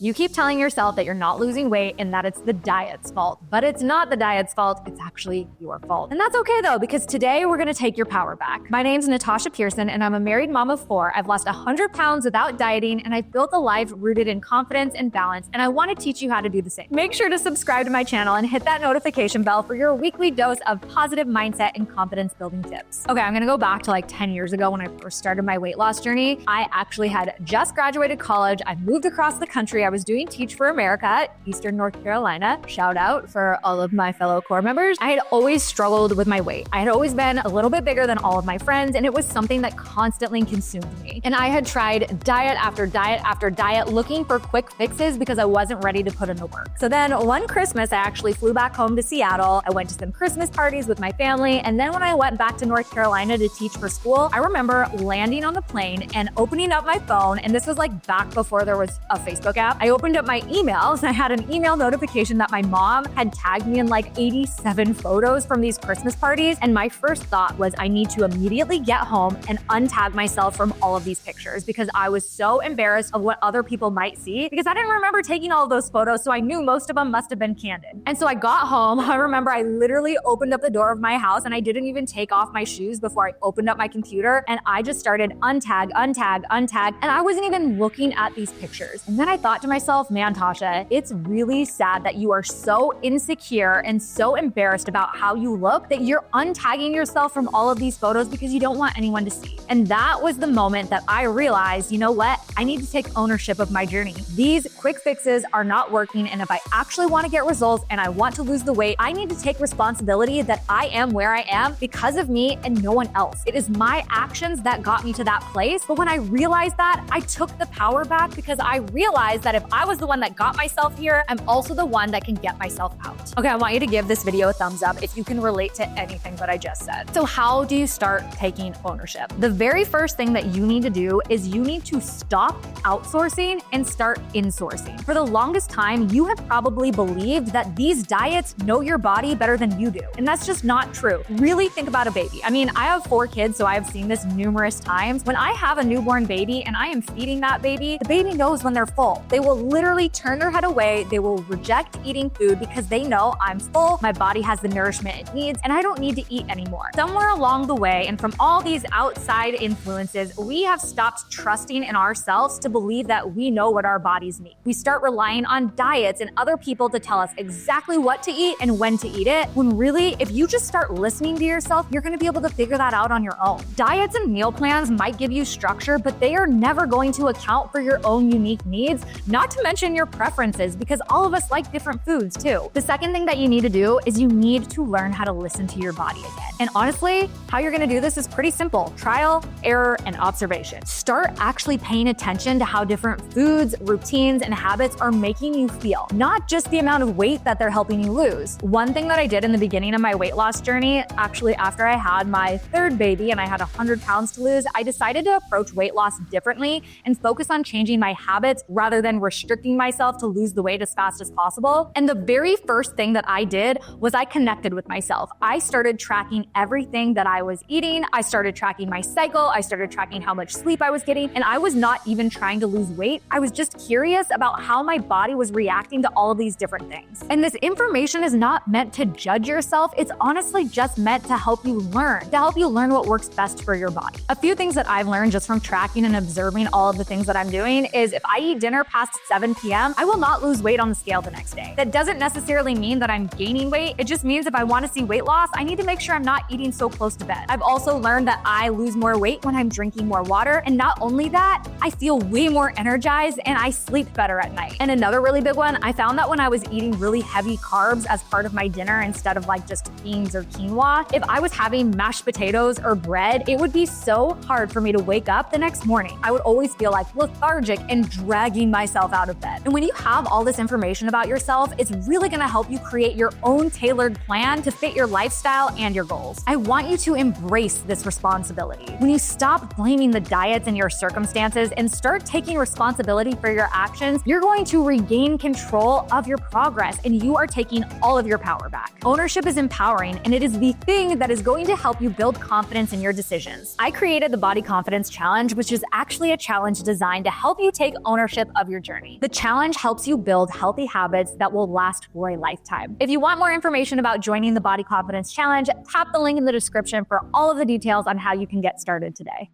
You keep telling yourself that you're not losing weight and that it's the diet's fault, but it's not the diet's fault, it's actually your fault. And that's okay though, because today we're gonna take your power back. My name's Natasha Pearson and I'm a married mom of 4. I've lost 100 pounds without dieting and I've built a life rooted in confidence and balance, and I wanna teach you how to do the same. Make sure to subscribe to my channel and hit that notification bell for your weekly dose of positive mindset and confidence building tips. Okay, I'm gonna go back to like 10 years ago when I first started my weight loss journey. I actually had just graduated college. I moved across the country. I was doing Teach for America at Eastern North Carolina. Shout out for all of my fellow core members. I had always struggled with my weight. I had always been a little bit bigger than all of my friends, and it was something that constantly consumed me. And I had tried diet after diet after diet, looking for quick fixes because I wasn't ready to put in the work. So then one Christmas, I actually flew back home to Seattle. I went to some Christmas parties with my family. And then when I went back to North Carolina to teach for school, I remember landing on the plane and opening up my phone. And this was like back before there was a Facebook app. I opened up my emails and I had an email notification that my mom had tagged me in like 87 photos from these Christmas parties. And my first thought was I need to immediately get home and untag myself from all of these pictures because I was so embarrassed of what other people might see because I didn't remember taking all of those photos. So I knew most of them must have been candid. And so I got home. I remember I literally opened up the door of my house and I didn't even take off my shoes before I opened up my computer. And I just started untag. And I wasn't even looking at these pictures. And then I thought to myself, man, Tasha, it's really sad that you are so insecure and so embarrassed about how you look that you're untagging yourself from all of these photos because you don't want anyone to see. And that was the moment that I realized, you know what? I need to take ownership of my journey. These quick fixes are not working. And if I actually want to get results and I want to lose the weight, I need to take responsibility that I am where I am because of me and no one else. It is my actions that got me to that place. But when I realized that, I took the power back because I realized that if I was the one that got myself here, I'm also the one that can get myself out. Okay, I want you to give this video a thumbs up if you can relate to anything that I just said. So how do you start taking ownership? The very first thing that you need to do is you need to stop outsourcing and start insourcing. For the longest time, you have probably believed that these diets know your body better than you do. And that's just not true. Really think about a baby. I mean, I have 4 kids, so I have seen this numerous times. When I have a newborn baby and I am feeding that baby, the baby knows when they're full. They will literally turn their head away. They will reject eating food because they know I'm full, my body has the nourishment it needs, and I don't need to eat anymore. Somewhere along the way, and from all these outside influences, we have stopped trusting in ourselves to believe that we know what our bodies need. We start relying on diets and other people to tell us exactly what to eat and when to eat it, when really, if you just start listening to yourself, you're gonna be able to figure that out on your own. Diets and meal plans might give you structure, but they are never going to account for your own unique needs, not to mention your preferences, because all of us like different foods too. The second thing that you need to do is you need to learn how to listen to your body again. And honestly, how you're gonna do this is pretty simple. Trial, error, and observation. Start actually paying attention to how different foods, routines, and habits are making you feel, not just the amount of weight that they're helping you lose. One thing that I did in the beginning of my weight loss journey, actually after I had my 3rd baby and I had 100 pounds to lose, I decided to approach weight loss differently and focus on changing my habits rather than restricting myself to lose the weight as fast as possible. And the very first thing that I did was I connected with myself. I started tracking everything that I was eating. I started tracking my cycle. I started tracking how much sleep I was getting. And I was not even trying to lose weight. I was just curious about how my body was reacting to all of these different things. And this information is not meant to judge yourself. It's honestly just meant to help you learn what works best for your body. A few things that I've learned just from tracking and observing all of the things that I'm doing is if I eat dinner past 7 p.m., I will not lose weight on the scale the next day. That doesn't necessarily mean that I'm gaining weight. It just means if I want to see weight loss, I need to make sure I'm not eating so close to bed. I've also learned that I lose more weight when I'm drinking more water. And not only that, I feel way more energized and I sleep better at night. And another really big one, I found that when I was eating really heavy carbs as part of my dinner instead of like just beans or quinoa, if I was having mashed potatoes or bread, it would be so hard for me to wake up the next morning. I would always feel like lethargic and dragging myself out of bed. And when you have all this information about yourself, it's really gonna help you create your own tailored plan to fit your lifestyle and your goals. I want you to embrace this responsibility. When you stop blaming the diets and your circumstances and start taking responsibility for your actions, you're going to regain control of your progress and you are taking all of your power back. Ownership is empowering and it is the thing that is going to help you build confidence in your decisions. I created the Body Confidence Challenge, which is actually a challenge designed to help you take ownership of your journey. journey. The challenge helps you build healthy habits that will last for a lifetime. If you want more information about joining the Body Confidence Challenge, tap the link in the description for all of the details on how you can get started today.